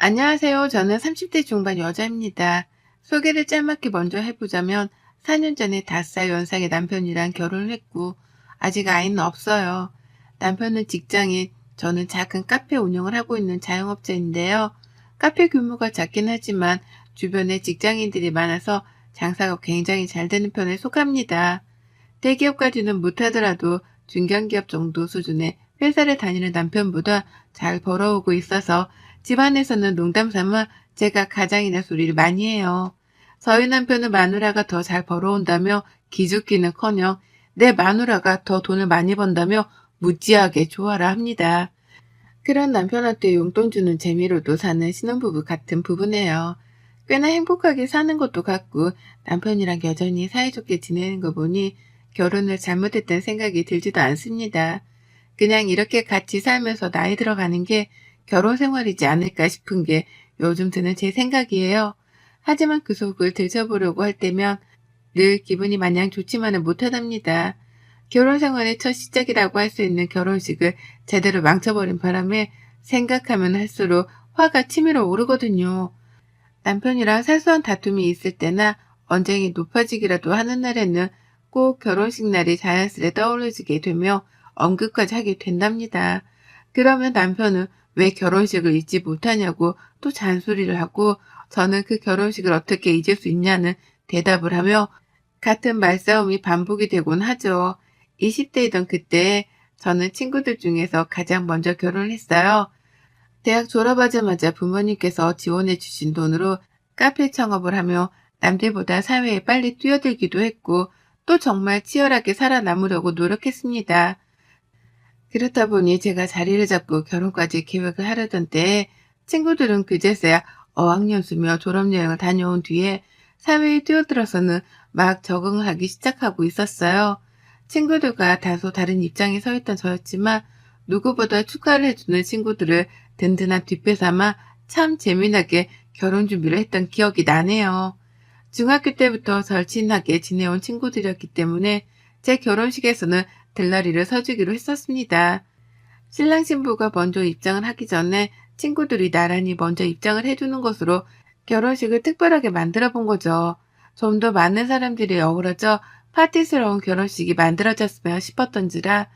안녕하세요. 저는 30대 중반 여자입니다. 소개를 짤막히 먼저 해보자면 4년 전에 5살 연상의 남편이랑 결혼을 했고 아직 아이는 없어요. 남편은 직장인, 저는 작은 카페 운영을 하고 있는 자영업자인데요. 카페 규모가 작긴 하지만 주변에 직장인들이 많아서 장사가 굉장히 잘 되는 편에 속합니다. 대기업까지는 못하더라도 중견기업 정도 수준의 회사를 다니는 남편보다 잘 벌어오고 있어서 집안에서는 농담 삼아 제가 가장이나 소리를 많이 해요. 저희 남편은 마누라가 더 잘 벌어온다며 기죽기는커녕 내 마누라가 더 돈을 많이 번다며 무지하게 좋아라 합니다. 그런 남편한테 용돈 주는 재미로도 사는 신혼부부 같은 부부네요. 꽤나 행복하게 사는 것도 같고 남편이랑 여전히 사이좋게 지내는 거 보니 결혼을 잘못했다는 생각이 들지도 않습니다. 그냥 이렇게 같이 살면서 나이 들어가는 게 결혼 생활이지 않을까 싶은 게 요즘 드는 제 생각이에요. 하지만 그 속을 들춰보려고 할 때면 늘 기분이 마냥 좋지만은 못하답니다. 결혼 생활의 첫 시작이라고 할 수 있는 결혼식을 제대로 망쳐버린 바람에 생각하면 할수록 화가 치밀어 오르거든요. 남편이랑 사소한 다툼이 있을 때나 언쟁이 높아지기라도 하는 날에는 꼭 결혼식 날이 자연스레 떠오르게 되며 언급까지 하게 된답니다. 그러면 남편은 왜 결혼식을 잊지 못하냐고 또 잔소리를 하고 저는 그 결혼식을 어떻게 잊을 수 있냐는 대답을 하며 같은 말싸움이 반복이 되곤 하죠. 20대이던 그때 저는 친구들 중에서 가장 먼저 결혼을 했어요. 대학 졸업하자마자 부모님께서 지원해 주신 돈으로 카페 창업을 하며 남들보다 사회에 빨리 뛰어들기도 했고 또 정말 치열하게 살아남으려고 노력했습니다. 그렇다 보니 제가 자리를 잡고 결혼까지 계획을 하려던 때에 친구들은 그제서야 어학연수며 졸업여행을 다녀온 뒤에 사회에 뛰어들어서는 막 적응하기 시작하고 있었어요. 친구들과 다소 다른 입장에 서 있던 저였지만 누구보다 축하를 해주는 친구들을 든든한 뒷배 삼아 참 재미나게 결혼 준비를 했던 기억이 나네요. 중학교 때부터 절친하게 지내온 친구들이었기 때문에 제 결혼식에서는 들러리를 서주기로 했었습니다. 신랑 신부가 먼저 입장을 하기 전에 친구들이 나란히 먼저 입장을 해주는 것으로 결혼식을 특별하게 만들어 본 거죠. 좀 더 많은 사람들이 어우러져 파티스러운 결혼식이 만들어졌으면 싶었던지라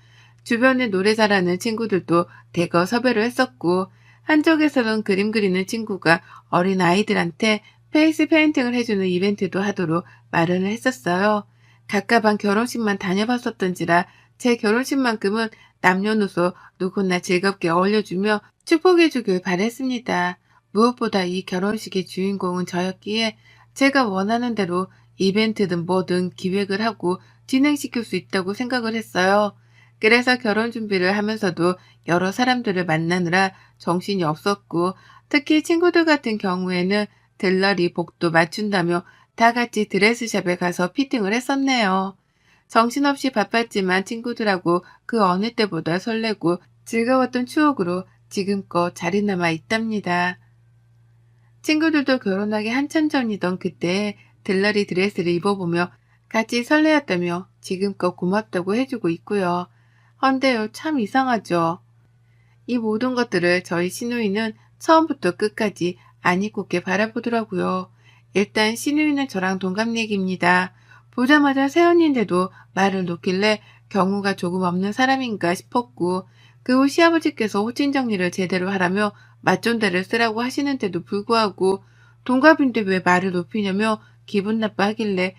주변에 노래 잘하는 친구들도 대거 섭외를 했었고 한쪽에서는 그림 그리는 친구가 어린 아이들한테 페이스 페인팅을 해주는 이벤트도 하도록 마련을 했었어요. 가까방 결혼식만 다녀봤었던지라 제 결혼식만큼은 남녀노소 누구나 즐겁게 어울려주며 축복해주길 바랬습니다. 무엇보다 이 결혼식의 주인공은 저였기에 제가 원하는 대로 이벤트든 뭐든 기획을 하고 진행시킬 수 있다고 생각을 했어요. 그래서 결혼 준비를 하면서도 여러 사람들을 만나느라 정신이 없었고 특히 친구들 같은 경우에는 들러리 복도 맞춘다며 다 같이 드레스샵에 가서 피팅을 했었네요. 정신없이 바빴지만 친구들하고 그 어느 때보다 설레고 즐거웠던 추억으로 지금껏 자리 남아 있답니다. 친구들도 결혼하기 한참 전이던 그때 들러리 드레스를 입어보며 같이 설레었다며 지금껏 고맙다고 해주고 있고요. 헌데요, 참 이상하죠. 이 모든 것들을 저희 시누이는 처음부터 끝까지 안 잊고게 바라보더라고요. 일단 시누이는 저랑 동갑내기입니다. 보자마자 새언니인데도 말을 놓길래 경우가 조금 없는 사람인가 싶었고 그 후 시아버지께서 호칭 정리를 제대로 하라며 맞존대를 쓰라고 하시는데도 불구하고 동갑인데 왜 말을 높이냐며 기분 나빠하길래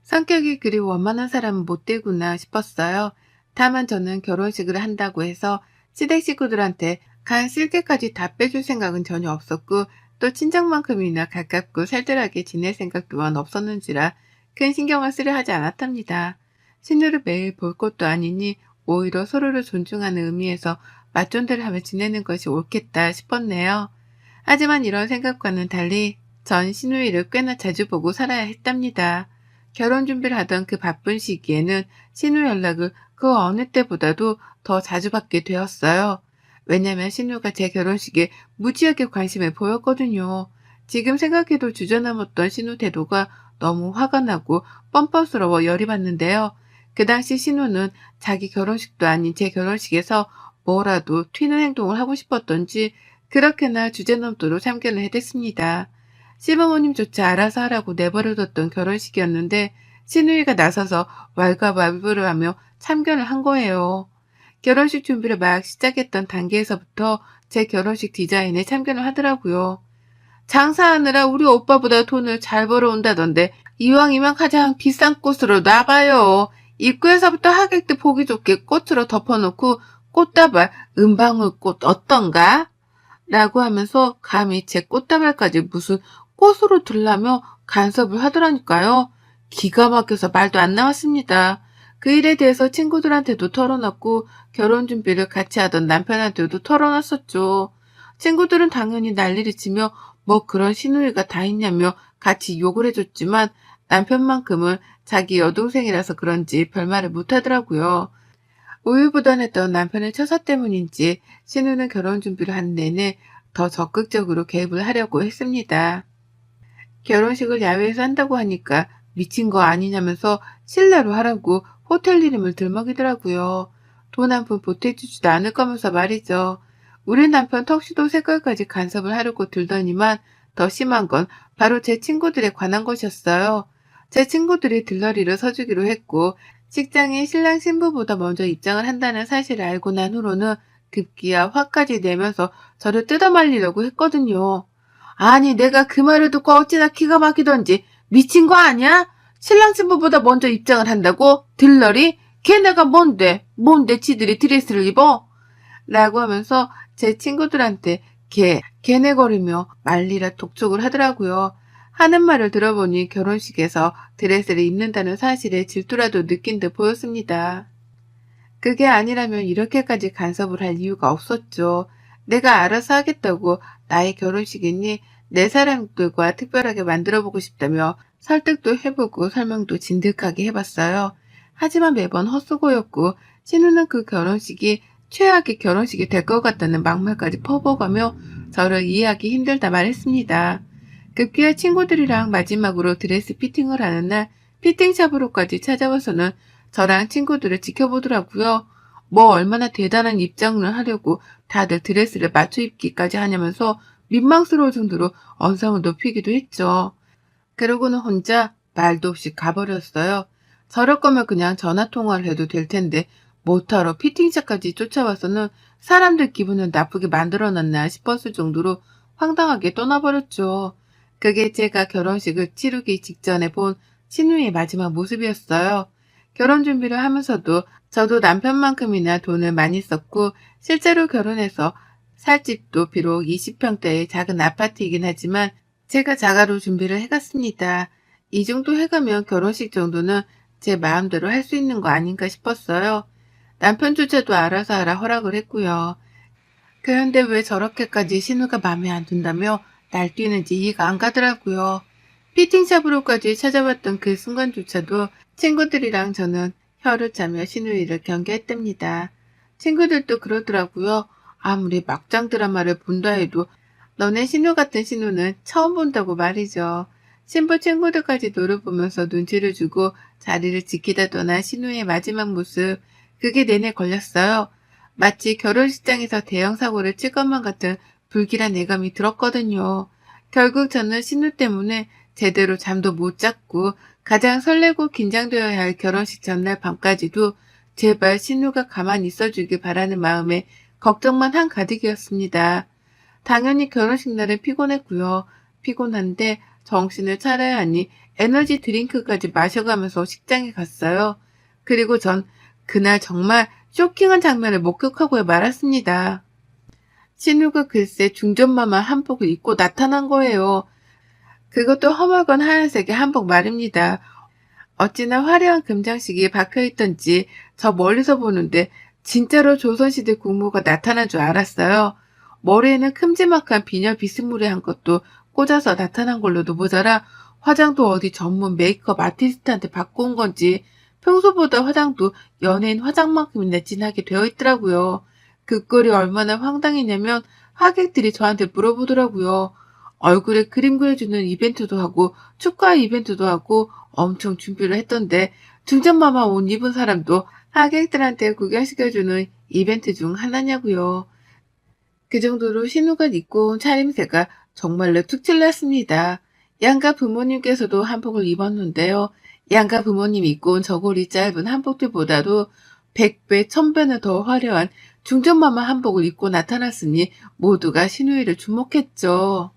성격이 그리 원만한 사람은 못 되구나 싶었어요. 다만 저는 결혼식을 한다고 해서 시댁 식구들한테 간 쓸개까지 다 빼줄 생각은 전혀 없었고 또 친정만큼이나 가깝고 살뜰하게 지낼 생각 또한 없었는지라 큰 신경을 쓰려 하지 않았답니다. 신우를 매일 볼 것도 아니니 오히려 서로를 존중하는 의미에서 맞존대를 하며 지내는 것이 옳겠다 싶었네요. 하지만 이런 생각과는 달리 전 시누이를 꽤나 자주 보고 살아야 했답니다. 결혼 준비를 하던 그 바쁜 시기에는 신우 연락을 그 어느 때보다도 더 자주 받게 되었어요. 왜냐면 신우가 제 결혼식에 무지하게 관심을 보였거든요. 지금 생각해도 주저넘었던 신우 태도가 너무 화가 나고 뻔뻔스러워 열이 받는데요. 그 당시 신우는 자기 결혼식도 아닌 제 결혼식에서 뭐라도 튀는 행동을 하고 싶었던지 그렇게나 주제넘도록 참견을 해댔습니다. 시부모님조차 알아서 하라고 내버려뒀던 결혼식이었는데 시누이가 나서서 왈가왈부를 하며 참견을 한 거예요. 결혼식 준비를 막 시작했던 단계에서부터 제 결혼식 디자인에 참견을 하더라고요. 장사하느라 우리 오빠보다 돈을 잘 벌어온다던데 이왕이면 가장 비싼 꽃으로 놔봐요. 입구에서부터 하객들 보기 좋게 꽃으로 덮어놓고 꽃다발, 은방울꽃 어떤가? 라고 하면서 감히 제 꽃다발까지 무슨 꽃으로 들라며 간섭을 하더라니까요. 기가 막혀서 말도 안 나왔습니다. 그 일에 대해서 친구들한테도 털어놨고 결혼 준비를 같이 하던 남편한테도 털어놨었죠. 친구들은 당연히 난리를 치며 뭐 그런 시누이가 다 있냐며 같이 욕을 해줬지만 남편만큼은 자기 여동생이라서 그런지 별말을 못하더라고요. 우유부단했던 남편의 처사 때문인지 신우는 결혼 준비를 하는 내내 더 적극적으로 개입을 하려고 했습니다. 결혼식을 야외에서 한다고 하니까 미친 거 아니냐면서 실내로 하라고 호텔 이름을 들먹이더라고요. 돈 한 푼 보태주지도 않을 거면서 말이죠. 우리 남편 턱시도 색깔까지 간섭을 하려고 들더니만 더 심한 건 바로 제 친구들에 관한 것이었어요. 제 친구들이 들러리를 서주기로 했고 식장에 신랑 신부보다 먼저 입장을 한다는 사실을 알고 난 후로는 급기야 화까지 내면서 저를 뜯어말리려고 했거든요. 아니 내가 그 말을 듣고 어찌나 기가 막히던지 미친 거 아니야? 신랑 신부보다 먼저 입장을 한다고? 들러리? 걔네가 뭔데 지들이 드레스를 입어? 라고 하면서 제 친구들한테 걔네거리며 말리라 독촉을 하더라고요. 하는 말을 들어보니 결혼식에서 드레스를 입는다는 사실에 질투라도 느낀 듯 보였습니다. 그게 아니라면 이렇게까지 간섭을 할 이유가 없었죠. 내가 알아서 하겠다고 나의 결혼식이니 내 사람들과 특별하게 만들어보고 싶다며 설득도 해보고 설명도 진득하게 해봤어요. 하지만 매번 헛수고였고 신우는 그 결혼식이 최악의 결혼식이 될 것 같다는 막말까지 퍼부어가며 저를 이해하기 힘들다 말했습니다. 급기야 친구들이랑 마지막으로 드레스 피팅을 하는 날 피팅샵으로까지 찾아와서는 저랑 친구들을 지켜보더라고요. 뭐 얼마나 대단한 입장을 하려고 다들 드레스를 맞춰 입기까지 하냐면서 민망스러울 정도로 언성을 높이기도 했죠. 그러고는 혼자 말도 없이 가버렸어요. 저럴 거면 그냥 전화통화를 해도 될 텐데 못하러 피팅샵까지 쫓아와서는 사람들 기분을 나쁘게 만들어놨나 싶었을 정도로 황당하게 떠나버렸죠. 그게 제가 결혼식을 치르기 직전에 본 신우의 마지막 모습이었어요. 결혼 준비를 하면서도 저도 남편만큼이나 돈을 많이 썼고 실제로 결혼해서 살 집도 비록 20평대의 작은 아파트이긴 하지만 제가 자가로 준비를 해갔습니다. 이 정도 해가면 결혼식 정도는 제 마음대로 할 수 있는 거 아닌가 싶었어요. 남편조차도 알아서 하라 허락을 했고요. 그런데 왜 저렇게까지 신우가 마음에 안 든다며 날뛰는지 이해가 안 가더라고요. 피팅샵으로까지 찾아왔던 그 순간조차도 친구들이랑 저는 혀를 짜며 신우이를 경계했답니다. 친구들도 그러더라고요. 아무리 막장 드라마를 본다 해도 너네 신우 같은 신우는 처음 본다고 말이죠. 신부 친구들까지 노려보면서 눈치를 주고 자리를 지키다 떠난 신우의 마지막 모습, 그게 내내 걸렸어요. 마치 결혼식장에서 대형 사고를 칠 것만 같은 불길한 예감이 들었거든요. 결국 저는 신우 때문에 제대로 잠도 못 잤고 가장 설레고 긴장되어야 할 결혼식 전날 밤까지도 제발 신우가 가만히 있어주길 바라는 마음에 걱정만 한가득이었습니다. 당연히 결혼식 날은 피곤했고요. 피곤한데 정신을 차려야 하니 에너지 드링크까지 마셔가면서 식장에 갔어요. 그리고 전 그날 정말 쇼킹한 장면을 목격하고 말았습니다. 신우가 글쎄 중전마마 한복을 입고 나타난 거예요. 그것도 허물건 하얀색의 한복 말입니다. 어찌나 화려한 금장식이 박혀있던지 저 멀리서 보는데 진짜로 조선시대 국모가 나타난 줄 알았어요. 머리에는 큼지막한 비녀 비스무리한 것도 꽂아서 나타난 걸로도 모자라 화장도 어디 전문 메이크업 아티스트한테 받고 온 건지 평소보다 화장도 연예인 화장만큼이나 진하게 되어 있더라고요. 그 꼴이 얼마나 황당했냐면 하객들이 저한테 물어보더라고요. 얼굴에 그림 그려주는 이벤트도 하고 축하 이벤트도 하고 엄청 준비를 했던데 중전마마 옷 입은 사람도 하객들한테 구경시켜주는 이벤트 중 하나냐고요. 그 정도로 신우가 입고 온 차림새가 정말로 특출났습니다. 양가 부모님께서도 한복을 입었는데요. 양가 부모님 입고 온 저고리 짧은 한복들보다도 100배, 1000배는 더 화려한 중전마마 한복을 입고 나타났으니 모두가 신우이를 주목했죠.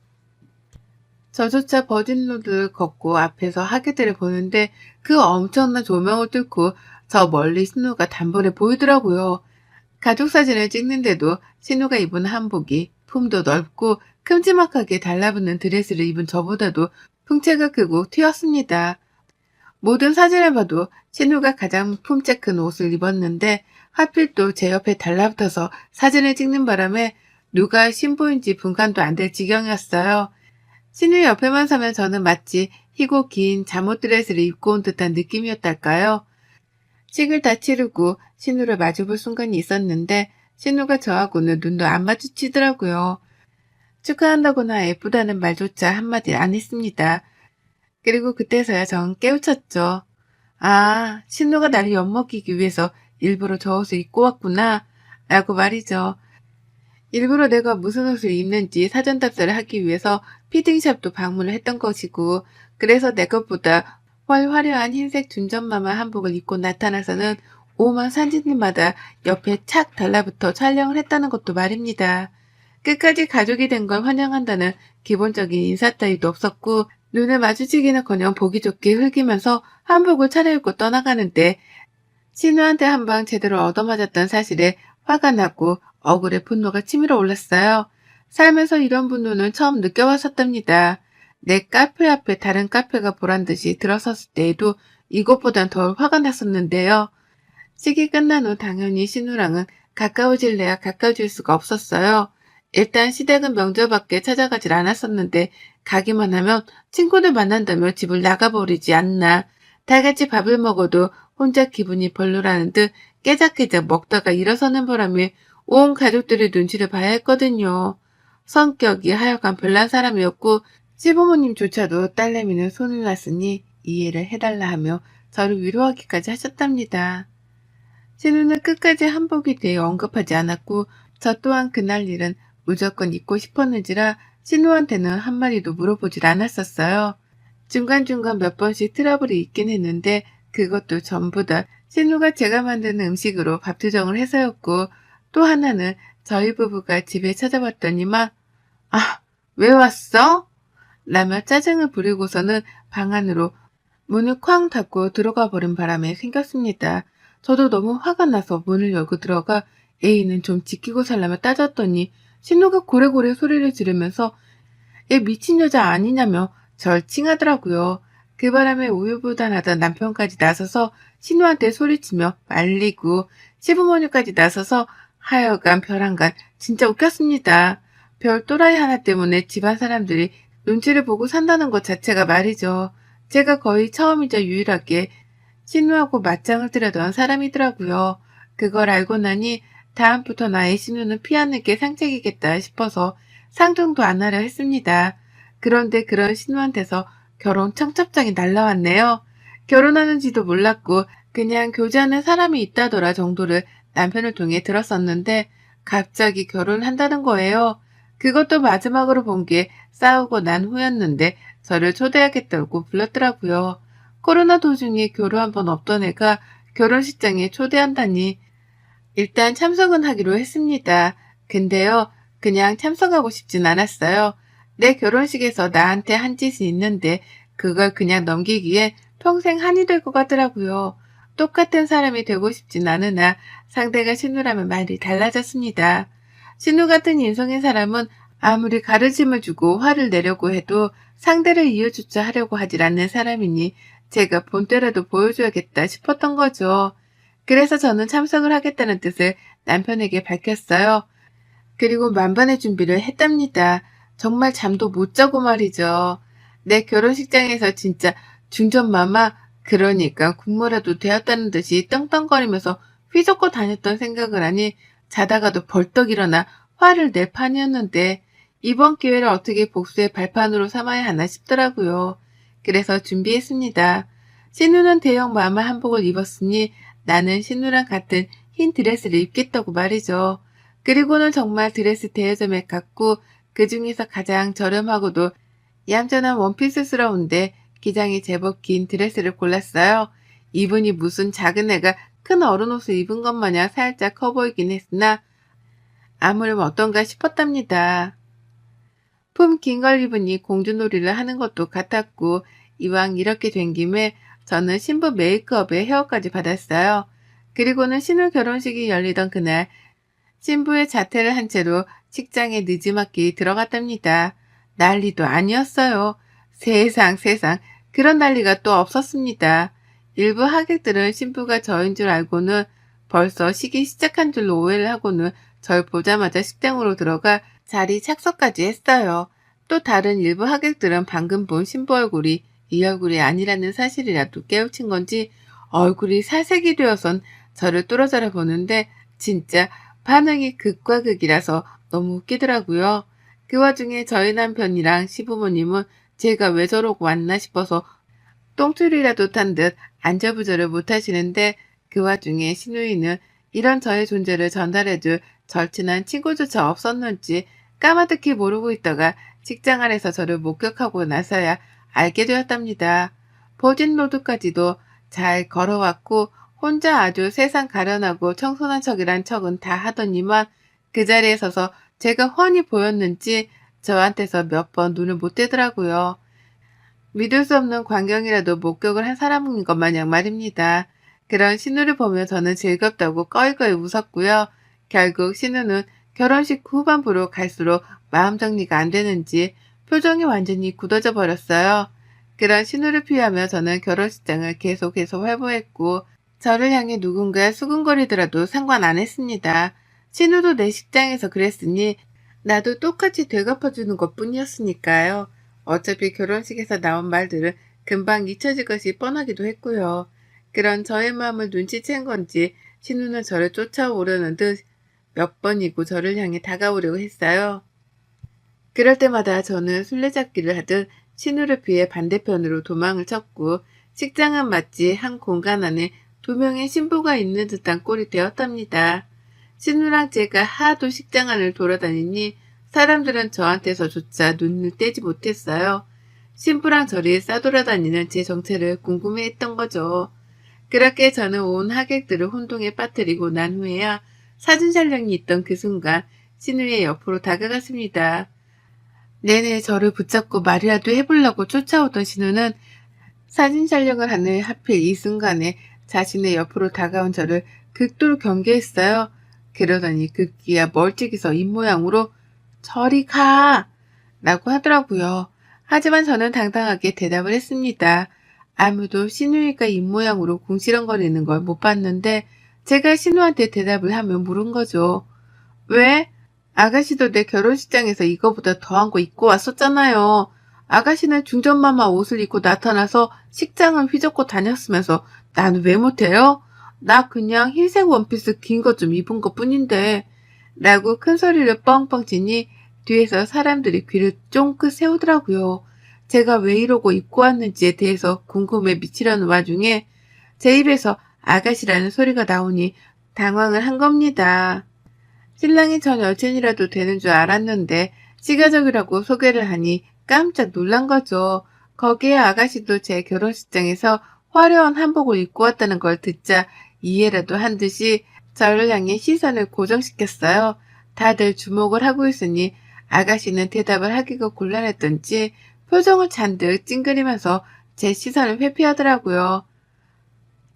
저조차 버진로드를 걷고 앞에서 하객들을 보는데 그 엄청난 조명을 뚫고 저 멀리 신우가 단번에 보이더라고요. 가족 사진을 찍는데도 신우가 입은 한복이 품도 넓고 큼지막하게 달라붙는 드레스를 입은 저보다도 풍채가 크고 튀었습니다. 모든 사진을 봐도 신우가 가장 품째 큰 옷을 입었는데 하필 또 제 옆에 달라붙어서 사진을 찍는 바람에 누가 신부인지 분간도 안 될 지경이었어요. 신우 옆에만 서면 저는 마치 희고 긴 잠옷 드레스를 입고 온 듯한 느낌이었달까요? 식을 다 치르고 신우를 마주볼 순간이 있었는데 신우가 저하고는 눈도 안 마주치더라고요. 축하한다거나 예쁘다는 말조차 한마디 안 했습니다. 그리고 그때서야 전 깨우쳤죠. 아, 신우가 나를 엿먹이기 위해서 일부러 저 옷을 입고 왔구나 라고 말이죠. 일부러 내가 무슨 옷을 입는지 사전 답사를 하기 위해서 피팅샵도 방문을 했던 것이고, 그래서 내 것보다 화려한 흰색 준전마마 한복을 입고 나타나서는 오만 사진들마다 옆에 착 달라붙어 촬영을 했다는 것도 말입니다. 끝까지 가족이 된 걸 환영한다는 기본적인 인사 따위도 없었고, 눈을 마주치기는커녕 보기 좋게 흘기면서 한복을 차려입고 떠나가는데 신우한테 한 방 제대로 얻어맞았던 사실에 화가 났고 억울해 분노가 치밀어 올랐어요. 살면서 이런 분노는 처음 느껴봤었답니다. 내 카페 앞에 다른 카페가 보란듯이 들어섰을 때에도 이것보단 덜 화가 났었는데요. 식이 끝난 후 당연히 신우랑은 가까워질래야 가까워질 수가 없었어요. 일단 시댁은 명절밖에 찾아가질 않았었는데 가기만 하면 친구들 만난다며 집을 나가버리지 않나. 다 같이 밥을 먹어도 혼자 기분이 별로라는 듯 깨작깨작 먹다가 일어서는 바람에 온 가족들의 눈치를 봐야 했거든요. 성격이 하여간 별난 사람이었고 시부모님조차도 딸내미는 손을 놨으니 이해를 해달라 하며 저를 위로하기까지 하셨답니다. 신우는 끝까지 한복에 대해 언급하지 않았고 저 또한 그날 일은 무조건 입고 싶었는지라 신우한테는 한마디도 물어보질 않았었어요. 중간중간 몇 번씩 트러블이 있긴 했는데 그것도 전부 다 신우가 제가 만드는 음식으로 밥 투정을 해서였고, 또 하나는 저희 부부가 집에 찾아왔더니만 아, 왜 왔어? 라며 짜증을 부리고서는 방 안으로 문을 쾅 닫고 들어가 버린 바람에 생겼습니다. 저도 너무 화가 나서 문을 열고 들어가 애인은 좀 지키고 살라며 따졌더니 신우가 고래고래 소리를 지르면서 얘 미친 여자 아니냐며 절 칭하더라고요. 그 바람에 우유부단하던 남편까지 나서서 신우한테 소리치며 말리고 시부모님까지 나서서 하여간 별한간 진짜 웃겼습니다. 별 또라이 하나 때문에 집안 사람들이 눈치를 보고 산다는 것 자체가 말이죠. 제가 거의 처음이자 유일하게 신우하고 맞짱을 뜨려던 사람이더라고요. 그걸 알고 나니 다음부터 나의 신우는 피하는 게 상책이겠다 싶어서 상종도 안 하려 했습니다. 그런데 그런 신우한테서 결혼 청첩장이 날라왔네요. 결혼하는지도 몰랐고 그냥 교제하는 사람이 있다더라 정도를 남편을 통해 들었었는데 갑자기 결혼한다는 거예요. 그것도 마지막으로 본 게 싸우고 난 후였는데 저를 초대하겠다고 불렀더라고요. 코로나 도중에 교류 한 번 없던 애가 결혼식장에 초대한다니. 일단 참석은 하기로 했습니다. 근데요, 그냥 참석하고 싶진 않았어요. 내 결혼식에서 나한테 한 짓이 있는데 그걸 그냥 넘기기에 평생 한이 될 것 같더라고요. 똑같은 사람이 되고 싶진 않으나 상대가 신우라면 말이 달라졌습니다. 신우 같은 인성의 사람은 아무리 가르침을 주고 화를 내려고 해도 상대를 이해조차 하려고 하질 않는 사람이니 제가 본때라도 보여줘야겠다 싶었던 거죠. 그래서 저는 참석을 하겠다는 뜻을 남편에게 밝혔어요. 그리고 만반의 준비를 했답니다. 정말 잠도 못 자고 말이죠. 내 결혼식장에서 진짜 중전마마, 그러니까 국모라도 되었다는 듯이 떵떵거리면서 휘젓고 다녔던 생각을 하니 자다가도 벌떡 일어나 화를 낼 판이었는데 이번 기회를 어떻게 복수의 발판으로 삼아야 하나 싶더라고요. 그래서 준비했습니다. 신우는 대형 마마 한복을 입었으니 나는 신우랑 같은 흰 드레스를 입겠다고 말이죠. 그리고는 정말 드레스 대여점에 갔고 그 중에서 가장 저렴하고도 얌전한 원피스스러운데 기장이 제법 긴 드레스를 골랐어요. 이분이 무슨 작은 애가 큰 어른 옷을 입은 것 마냥 살짝 커 보이긴 했으나 아무렴 어떤가 싶었답니다. 품 긴 걸 입으니 공주놀이를 하는 것도 같았고 이왕 이렇게 된 김에 저는 신부 메이크업에 헤어까지 받았어요. 그리고는 신우 결혼식이 열리던 그날 신부의 자태를 한 채로 식장에 늦지막히 들어갔답니다. 난리도 아니었어요. 세상 그런 난리가 또 없었습니다. 일부 하객들은 신부가 저인 줄 알고는 벌써 시기 시작한 줄로 오해를 하고는 절 보자마자 식장으로 들어가 자리 착석까지 했어요. 또 다른 일부 하객들은 방금 본 신부 얼굴이 이 얼굴이 아니라는 사실이라도 깨우친 건지 얼굴이 살색이 되어선 저를 뚫어져라 보는데 진짜 반응이 극과 극이라서 너무 웃기더라고요. 그 와중에 저희 남편이랑 시부모님은 제가 왜 저러고 왔나 싶어서 똥줄이라도 탄 듯 안절부절을 못하시는데 그 와중에 시누이는 이런 저의 존재를 전달해줄 절친한 친구조차 없었는지 까마득히 모르고 있다가 식장 안에서 저를 목격하고 나서야 알게 되었답니다. 보진 로드까지도 잘 걸어왔고 혼자 아주 세상 가련하고 청순한 척이란 척은 다 하더니만 그 자리에 서서 제가 훤히 보였는지 저한테서 몇 번 눈을 못 떼더라고요. 믿을 수 없는 광경이라도 목격을 한 사람인 것 마냥 말입니다. 그런 신우를 보며 저는 즐겁다고 꺼이꺼이 웃었고요. 결국 신우는 결혼식 후반부로 갈수록 마음 정리가 안 되는지 표정이 완전히 굳어져 버렸어요. 그런 신우를 피하며 저는 결혼식장을 계속해서 활보했고 저를 향해 누군가 수근거리더라도 상관 안 했습니다. 신우도 내 식장에서 그랬으니 나도 똑같이 되갚아주는 것뿐이었으니까요. 어차피 결혼식에서 나온 말들은 금방 잊혀질 것이 뻔하기도 했고요. 그런 저의 마음을 눈치챈 건지 신우는 저를 쫓아오려는 듯 몇 번이고 저를 향해 다가오려고 했어요. 그럴 때마다 저는 술래잡기를 하듯 신우를 피해 반대편으로 도망을 쳤고 식장은 마치 한 공간 안에 두 명의 신부가 있는 듯한 꼴이 되었답니다. 신우랑 제가 하도 식장 안을 돌아다니니 사람들은 저한테서조차 눈을 떼지 못했어요. 신부랑 저리 싸돌아다니는 제 정체를 궁금해했던 거죠. 그렇게 저는 온 하객들을 혼동에 빠뜨리고 난 후에야 사진 촬영이 있던 그 순간 신우의 옆으로 다가갔습니다. 내내 저를 붙잡고 말이라도 해보려고 쫓아오던 신우는 사진 촬영을 하는 하필 이 순간에 자신의 옆으로 다가온 저를 극도로 경계했어요. 그러더니 급기야 멀찍이서 입모양으로 저리 가! 라고 하더라고요. 하지만 저는 당당하게 대답을 했습니다. 아무도 신우이가 입모양으로 궁시렁거리는 걸 못 봤는데 제가 신우한테 대답을 하며 물은 거죠. 왜? 아가씨도 내 결혼식장에서 이거보다 더한 거 입고 왔었잖아요. 아가씨는 중전마마 옷을 입고 나타나서 식장을 휘젓고 다녔으면서 나는 왜 못해요? 나 그냥 흰색 원피스 긴 거 좀 입은 것 뿐인데 라고 큰 소리를 뻥뻥 치니 뒤에서 사람들이 귀를 쫑긋 세우더라고요. 제가 왜 이러고 입고 왔는지에 대해서 궁금해 미치려는 와중에 제 입에서 아가씨라는 소리가 나오니 당황을 한 겁니다. 신랑이 전 여친이라도 되는 줄 알았는데 시가족이라고 소개를 하니 깜짝 놀란 거죠. 거기에 아가씨도 제 결혼식장에서 화려한 한복을 입고 왔다는 걸 듣자 이해라도 한 듯이 저를 향해 시선을 고정시켰어요. 다들 주목을 하고 있으니 아가씨는 대답을 하기가 곤란했던지 표정을 잔뜩 찡그리면서 제 시선을 회피하더라고요.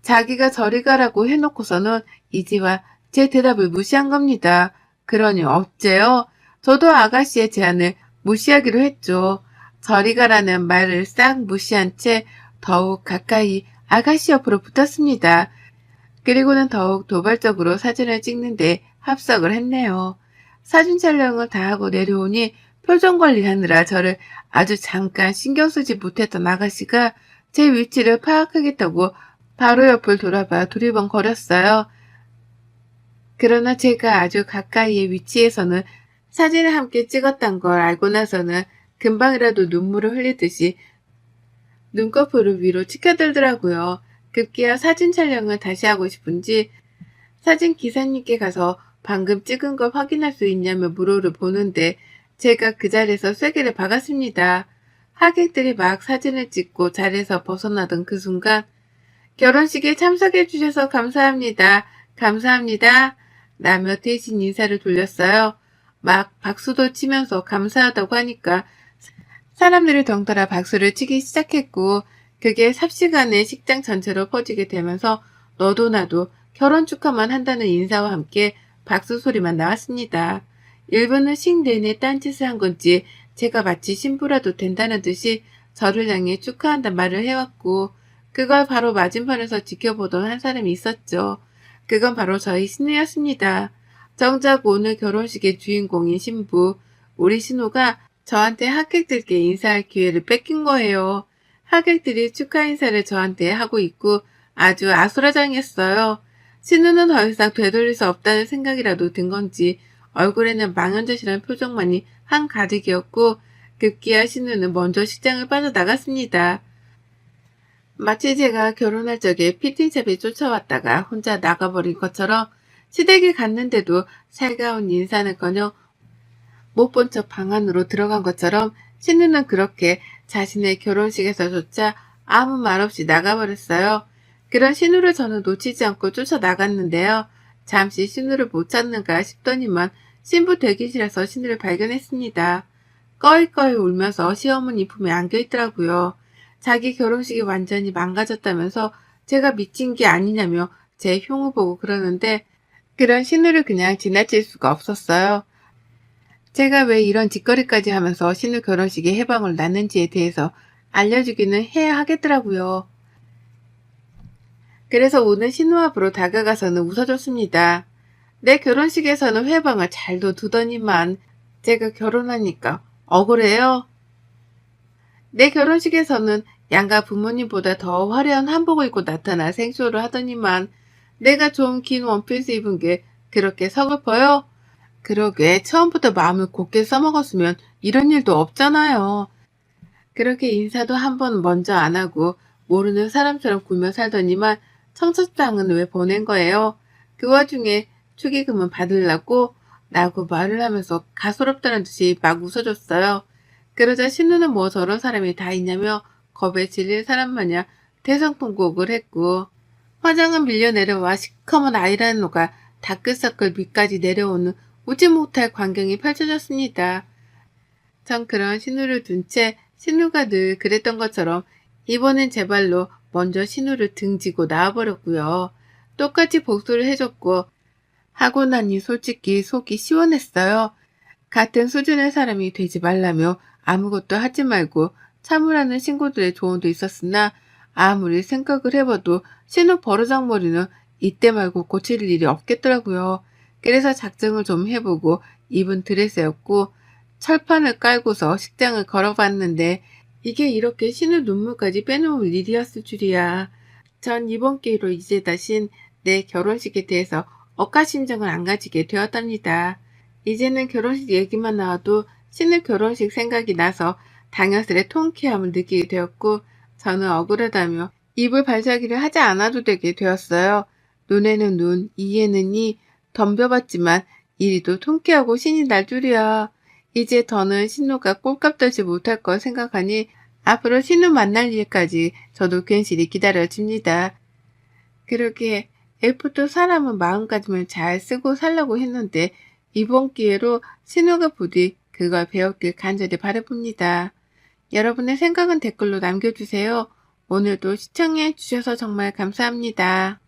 자기가 저리 가라고 해놓고서는 이제와 제 대답을 무시한 겁니다. 그러니 어째요? 저도 아가씨의 제안을 무시하기로 했죠. 저리 가라는 말을 싹 무시한 채 더욱 가까이 아가씨 옆으로 붙었습니다. 그리고는 더욱 도발적으로 사진을 찍는데 합석을 했네요. 사진 촬영을 다 하고 내려오니 표정 관리하느라 저를 아주 잠깐 신경 쓰지 못했던 아가씨가 제 위치를 파악하겠다고 바로 옆을 돌아봐 두리번거렸어요. 그러나 제가 아주 가까이의 위치에서는 사진을 함께 찍었단 걸 알고 나서는 금방이라도 눈물을 흘리듯이 눈꺼풀을 위로 치켜들더라고요. 급기야 사진 촬영을 다시 하고 싶은지 사진 기사님께 가서 방금 찍은 걸 확인할 수 있냐며 물어를 보는데 제가 그 자리에서 쐐기를 박았습니다. 하객들이 막 사진을 찍고 자리에서 벗어나던 그 순간 결혼식에 참석해 주셔서 감사합니다. 감사합니다. 라며 대신 인사를 돌렸어요. 막 박수도 치면서 감사하다고 하니까 사람들이 덩달아 박수를 치기 시작했고 그게 삽시간에 식장 전체로 퍼지게 되면서 너도 나도 결혼 축하만 한다는 인사와 함께 박수 소리만 나왔습니다. 일부는 식 내내 딴짓을 한 건지 제가 마치 신부라도 된다는 듯이 저를 향해 축하한단 말을 해왔고 그걸 바로 맞은편에서 지켜보던 한 사람이 있었죠. 그건 바로 저희 신우였습니다. 정작 오늘 결혼식의 주인공인 신부, 우리 신우가 저한테 하객들께 인사할 기회를 뺏긴 거예요. 하객들이 축하 인사를 저한테 하고 있고 아주 아수라장이었어요. 신우는 더 이상 되돌릴 수 없다는 생각이라도 든 건지 얼굴에는 망연자실한 표정만이 한가득이었고 급기야 신우는 먼저 식장을 빠져나갔습니다. 마치 제가 결혼할 적에 피팅샵에 쫓아왔다가 혼자 나가버린 것처럼 시댁에 갔는데도 살가운 인사는커녕 못 본 척 방 안으로 들어간 것처럼 신우는 그렇게 자신의 결혼식에서조차 아무 말 없이 나가버렸어요. 그런 신우를 저는 놓치지 않고 쫓아나갔는데요. 잠시 신우를 못 찾는가 싶더니만 신부 대기실에서 신우를 발견했습니다. 꺼이꺼이 울면서 시어머니 품에 안겨있더라고요. 자기 결혼식이 완전히 망가졌다면서 제가 미친 게 아니냐며 제 흉을 보고 그러는데 그런 신우를 그냥 지나칠 수가 없었어요. 제가 왜 이런 짓거리까지 하면서 신우 결혼식에 해방을 났는지에 대해서 알려주기는 해야 하겠더라고요. 그래서 오늘 신우 앞으로 다가가서는 웃어줬습니다. 내 결혼식에서는 회방을 잘도 두더니만 제가 결혼하니까 억울해요. 내 결혼식에서는 양가 부모님보다 더 화려한 한복을 입고 나타나 생쇼를 하더니만 내가 좀 긴 원피스 입은 게 그렇게 서글퍼요? 그러게 처음부터 마음을 곱게 써먹었으면 이런 일도 없잖아요. 그렇게 인사도 한 번 먼저 안 하고 모르는 사람처럼 굴며 살더니만 청첩장은 왜 보낸 거예요? 그 와중에 축의금은 받으려고? 라고 말을 하면서 가소롭다는 듯이 막 웃어줬어요. 그러자 신우는 뭐 저런 사람이 다 있냐며 겁에 질린 사람 마냥 대성통곡을 했고 화장은 밀려 내려와 시커먼 아이라노가 다크서클 밑까지 내려오는 웃지 못할 광경이 펼쳐졌습니다. 전 그런 신우를 둔 채 신우가 늘 그랬던 것처럼 이번엔 제 발로 먼저 신우를 등지고 나와버렸고요. 똑같이 복수를 해줬고 하고 나니 솔직히 속이 시원했어요. 같은 수준의 사람이 되지 말라며 아무것도 하지 말고 참으라는 신고들의 조언도 있었으나 아무리 생각을 해봐도 신우 버르장머리는 이때 말고 고칠 일이 없겠더라고요. 그래서 작정을 좀 해보고 입은 드레스였고 철판을 깔고서 식장을 걸어봤는데 이게 이렇게 신우 눈물까지 빼놓을 일이었을 줄이야. 전 이번 기회로 이제 다신 내 결혼식에 대해서 억가심정을 안 가지게 되었답니다. 이제는 결혼식 얘기만 나와도 신우 결혼식 생각이 나서 당연스레 통쾌함을 느끼게 되었고 저는 억울하다며 입을 발차기를 하지 않아도 되게 되었어요. 눈에는 눈, 이에는 이 덤벼봤지만 이리도 통쾌하고 신이 날 줄이야. 이제 더는 신우가 꼴값 떨지 못할 걸 생각하니 앞으로 신우 만날 일까지 저도 괜시리 기다려집니다. 그러게 애프터 사람은 마음가짐을 잘 쓰고 살라고 했는데 이번 기회로 신우가 부디 그걸 배웠길 간절히 바라봅니다. 여러분의 생각은 댓글로 남겨주세요. 오늘도 시청해 주셔서 정말 감사합니다.